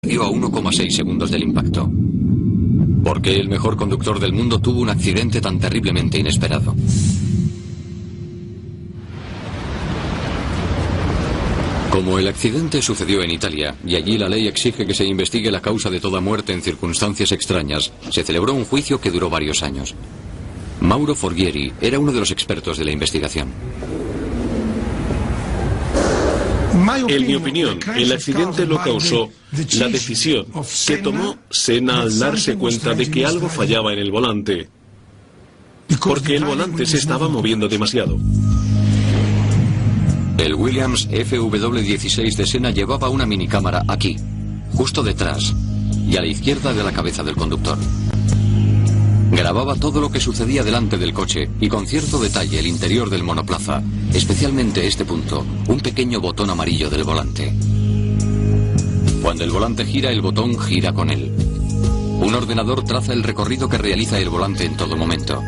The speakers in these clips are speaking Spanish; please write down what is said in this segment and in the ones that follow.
sucedió a 1,6 segundos del impacto. ¿Por qué el mejor conductor del mundo tuvo un accidente tan terriblemente inesperado? Como el accidente sucedió en Italia, y allí la ley exige que se investigue la causa de toda muerte en circunstancias extrañas, se celebró un juicio que duró varios años. Mauro Forghieri era uno de los expertos de la investigación. En mi opinión, el accidente lo causó la decisión que tomó Senna al darse cuenta de que algo fallaba en el volante, porque el volante se estaba moviendo demasiado. El Williams FW16 de Senna llevaba una minicámara aquí, justo detrás, y a la izquierda de la cabeza del conductor. Grababa todo lo que sucedía delante del coche y con cierto detalle el interior del monoplaza, especialmente este punto, un pequeño botón amarillo del volante. Cuando el volante gira, el botón gira con él. Un ordenador traza el recorrido que realiza el volante en todo momento.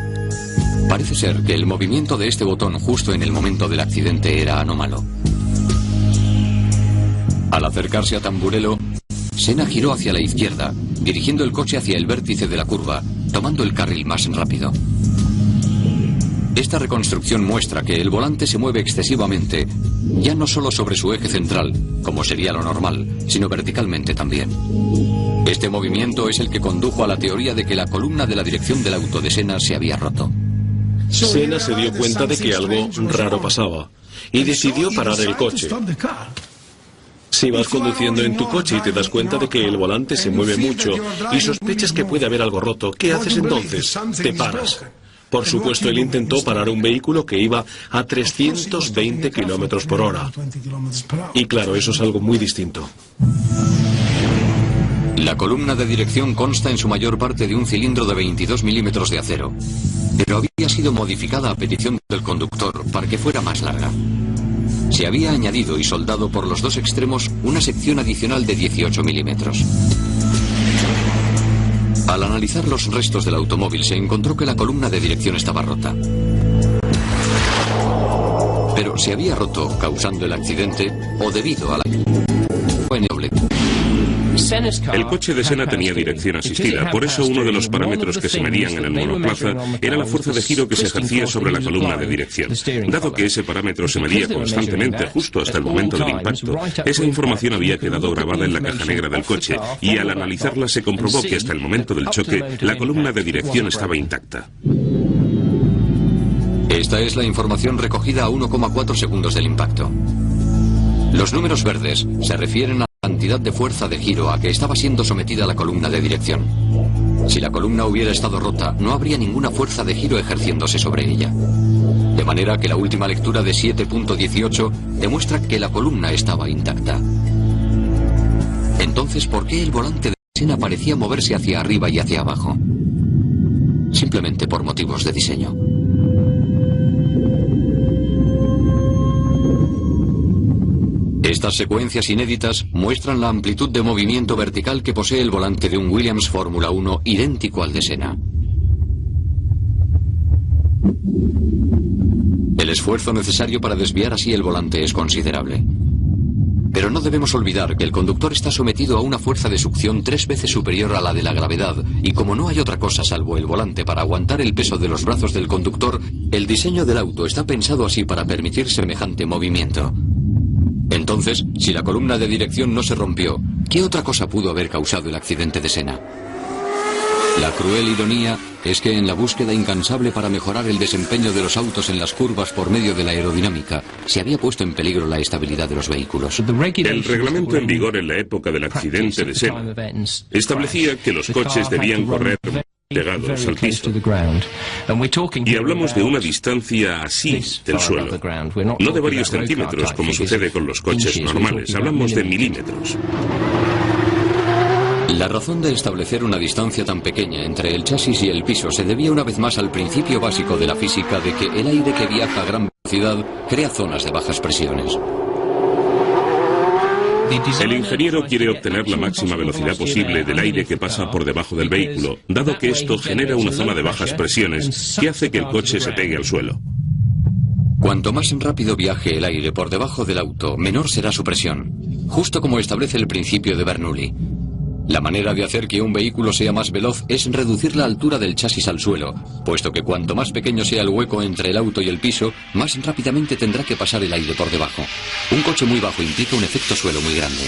Parece ser que el movimiento de este botón justo en el momento del accidente era anómalo. Al acercarse a Tamburello, Senna giró hacia la izquierda, dirigiendo el coche hacia el vértice de la curva, tomando el carril más rápido. Esta reconstrucción muestra que el volante se mueve excesivamente, ya no solo sobre su eje central, como sería lo normal, sino verticalmente también. Este movimiento es el que condujo a la teoría de que la columna de la dirección del auto de Senna se había roto. Senna se dio cuenta de que algo raro pasaba y decidió parar el coche. Si vas conduciendo en tu coche y te das cuenta de que el volante se mueve mucho y sospechas que puede haber algo roto, ¿qué haces entonces? Te paras. Por supuesto, él intentó parar un vehículo que iba a 320 kilómetros por hora. Y claro, eso es algo muy distinto. La columna de dirección consta en su mayor parte de un cilindro de 22 milímetros de acero, pero había sido modificada a petición del conductor para que fuera más larga. Se había añadido y soldado por los dos extremos una sección adicional de 18 milímetros. Al analizar los restos del automóvil se encontró que la columna de dirección estaba rota. Pero ¿se había roto causando el accidente o debido a la... El coche de Senna tenía dirección asistida, por eso uno de los parámetros que se medían en el monoplaza era la fuerza de giro que se ejercía sobre la columna de dirección. Dado que ese parámetro se medía constantemente justo hasta el momento del impacto, esa información había quedado grabada en la caja negra del coche y al analizarla se comprobó que hasta el momento del choque la columna de dirección estaba intacta. Esta es la información recogida a 1,4 segundos del impacto. Los números verdes se refieren a la cantidad de fuerza de giro a que estaba siendo sometida la columna de dirección. Si la columna hubiera estado rota, no habría ninguna fuerza de giro ejerciéndose sobre ella. De manera que la última lectura de 7.18 demuestra que la columna estaba intacta. Entonces, ¿por qué el volante de Senna parecía moverse hacia arriba y hacia abajo? Simplemente por motivos de diseño. Estas secuencias inéditas muestran la amplitud de movimiento vertical que posee el volante de un Williams Fórmula 1 idéntico al de Senna. El esfuerzo necesario para desviar así el volante es considerable. Pero no debemos olvidar que el conductor está sometido a una fuerza de succión 3 veces superior a la de la gravedad, y como no hay otra cosa salvo el volante para aguantar el peso de los brazos del conductor, el diseño del auto está pensado así para permitir semejante movimiento. Entonces, si la columna de dirección no se rompió, ¿qué otra cosa pudo haber causado el accidente de Senna? La cruel ironía es que en la búsqueda incansable para mejorar el desempeño de los autos en las curvas por medio de la aerodinámica, se había puesto en peligro la estabilidad de los vehículos. El reglamento en vigor en la época del accidente de Senna establecía que los coches debían correr pegados al piso. Y hablamos de una distancia así del suelo, no de varios centímetros como sucede con los coches normales, hablamos de milímetros. La razón de establecer una distancia tan pequeña entre el chasis y el piso se debía una vez más al principio básico de la física de que el aire que viaja a gran velocidad crea zonas de bajas presiones. El ingeniero quiere obtener la máxima velocidad posible del aire que pasa por debajo del vehículo, dado que esto genera una zona de bajas presiones que hace que el coche se pegue al suelo. Cuanto más rápido viaje el aire por debajo del auto, menor será su presión, justo como establece el principio de Bernoulli. La manera de hacer que un vehículo sea más veloz es reducir la altura del chasis al suelo, puesto que cuanto más pequeño sea el hueco entre el auto y el piso, más rápidamente tendrá que pasar el aire por debajo. Un coche muy bajo implica un efecto suelo muy grande.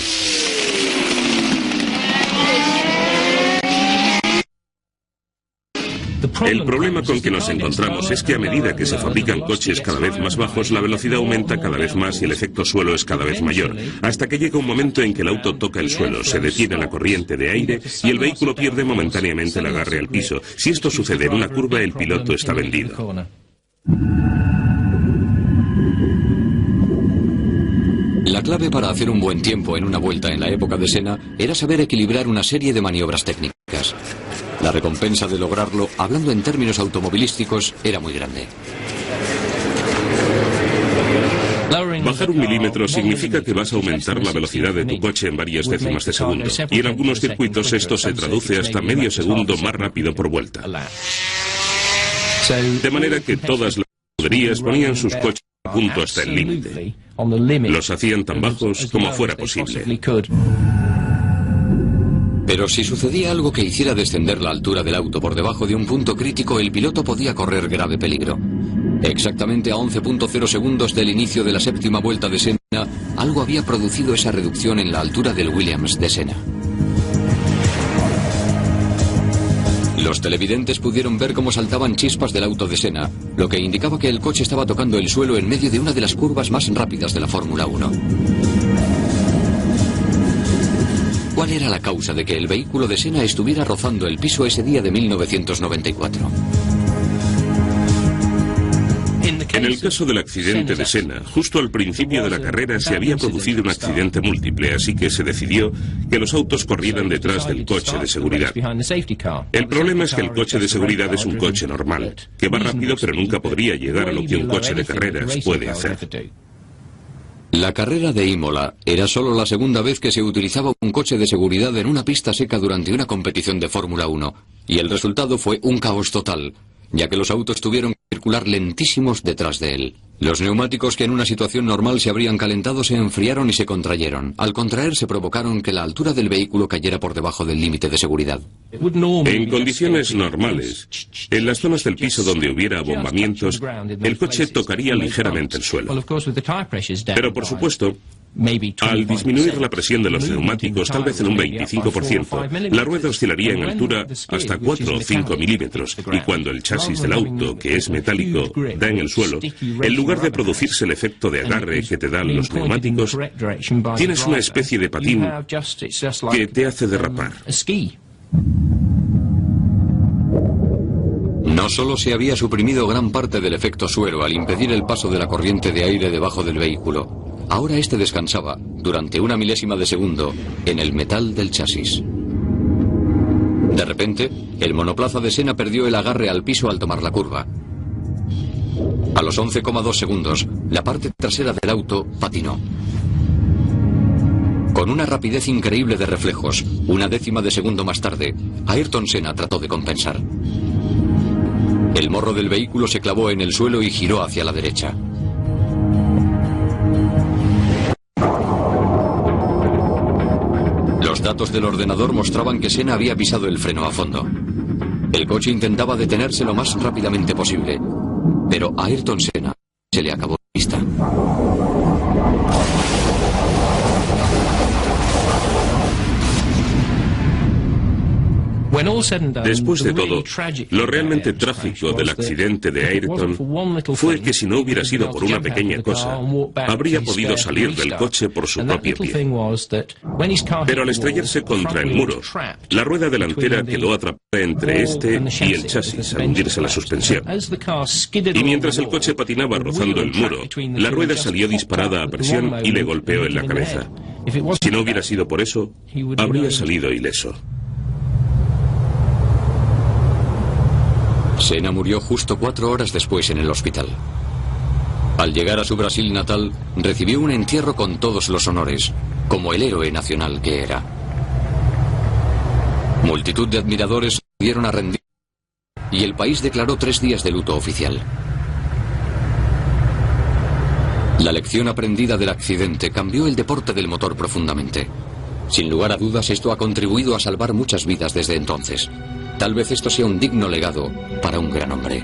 El problema con que nos encontramos es que a medida que se fabrican coches cada vez más bajos, la velocidad aumenta cada vez más y el efecto suelo es cada vez mayor, hasta que llega un momento en que el auto toca el suelo, se detiene la corriente de aire y el vehículo pierde momentáneamente el agarre al piso. Si esto sucede en una curva, el piloto está vendido. La clave para hacer un buen tiempo en una vuelta en la época de Senna era saber equilibrar una serie de maniobras técnicas. La recompensa de lograrlo, hablando en términos automovilísticos, era muy grande. Bajar 1 milímetro significa que vas a aumentar la velocidad de tu coche en varias décimas de segundo. Y en algunos circuitos esto se traduce hasta medio segundo más rápido por vuelta. De manera que todas las escuderías ponían sus coches a punto hasta el límite. Los hacían tan bajos como fuera posible. Pero si sucedía algo que hiciera descender la altura del auto por debajo de un punto crítico, el piloto podía correr grave peligro. Exactamente a 11.0 segundos del inicio de la séptima vuelta de Senna, algo había producido esa reducción en la altura del Williams de Senna. Los televidentes pudieron ver cómo saltaban chispas del auto de Senna, lo que indicaba que el coche estaba tocando el suelo en medio de una de las curvas más rápidas de la Fórmula 1. ¿Cuál era la causa de que el vehículo de Senna estuviera rozando el piso ese día de 1994? En el caso del accidente de Senna, justo al principio de la carrera se había producido un accidente múltiple, así que se decidió que los autos corrieran detrás del coche de seguridad. El problema es que el coche de seguridad es un coche normal, que va rápido pero nunca podría llegar a lo que un coche de carreras puede hacer. La carrera de Imola era solo la segunda vez que se utilizaba un coche de seguridad en una pista seca durante una competición de Fórmula 1, y el resultado fue un caos total, ya que los autos tuvieron que circular lentísimos detrás de él. Los neumáticos que en una situación normal se habrían calentado se enfriaron y se contrayeron. Al contraerse provocaron que la altura del vehículo cayera por debajo del límite de seguridad. En condiciones normales, en las zonas del piso donde hubiera abombamientos, el coche tocaría ligeramente el suelo. Pero por supuesto, al disminuir la presión de los neumáticos, tal vez en un 25%, la rueda oscilaría en altura hasta 4 o 5 milímetros, y cuando el chasis del auto, que es metálico, da en el suelo, en lugar de producirse el efecto de agarre que te dan los neumáticos, tienes una especie de patín que te hace derrapar. No solo se había suprimido gran parte del efecto suelo al impedir el paso de la corriente de aire debajo del vehículo, ahora este descansaba, durante una milésima de segundo, en el metal del chasis. De repente, el monoplaza de Senna perdió el agarre al piso al tomar la curva. A los 11,2 segundos, la parte trasera del auto patinó. Con una rapidez increíble de reflejos, una décima de segundo más tarde, Ayrton Senna trató de compensar. El morro del vehículo se clavó en el suelo y giró hacia la derecha. Los datos del ordenador mostraban que Senna había pisado el freno a fondo. El coche intentaba detenerse lo más rápidamente posible, pero a Ayrton Senna se le acabó la pista. Después de todo, lo realmente trágico del accidente de Ayrton fue que si no hubiera sido por una pequeña cosa, habría podido salir del coche por su propio pie. Pero al estrellarse contra el muro, la rueda delantera quedó atrapada entre este y el chasis al hundirse la suspensión. Y mientras el coche patinaba rozando el muro, la rueda salió disparada a presión y le golpeó en la cabeza. Si no hubiera sido por eso, habría salido ileso. Senna murió justo 4 horas después en el hospital. Al llegar a su Brasil natal, recibió un entierro con todos los honores, como el héroe nacional que era. Multitud de admiradores dieron a rendir y el país declaró 3 días de luto oficial. La lección aprendida del accidente cambió el deporte del motor profundamente. Sin lugar a dudas, esto ha contribuido a salvar muchas vidas desde entonces. Tal vez esto sea un digno legado para un gran hombre.